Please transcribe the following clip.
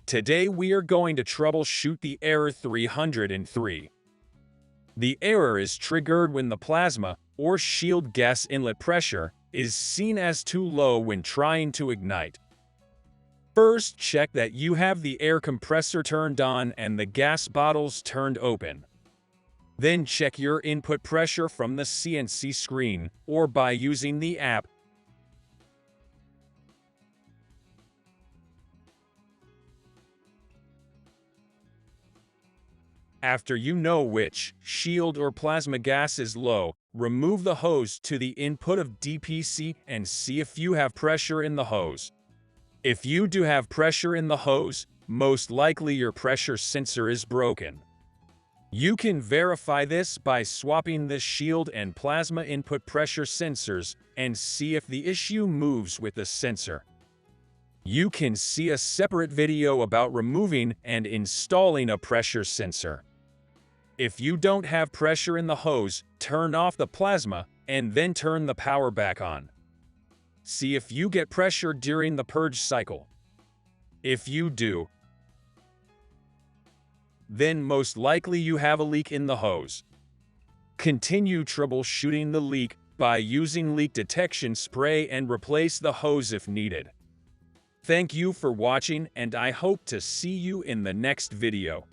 Today we are going to troubleshoot the error 303. The error is triggered when the plasma or shield gas inlet pressure is seen as too low when trying to ignite. First, check that you have the air compressor turned on and the gas bottles turned open. Then check your input pressure from the CNC screen or by using the app. After you know which shield or plasma gas is low, remove the hose to the input of DPC and see if you have pressure in the hose. If you do have pressure in the hose, most likely your pressure sensor is broken. You can verify this by swapping the shield and plasma input pressure sensors and see if the issue moves with the sensor. You can see a separate video about removing and installing a pressure sensor. If you don't have pressure in the hose, turn off the plasma and then turn the power back on. See if you get pressure during the purge cycle. If you do, then most likely you have a leak in the hose. Continue troubleshooting the leak by using leak detection spray and replace the hose if needed. Thank you for watching, and I hope to see you in the next video.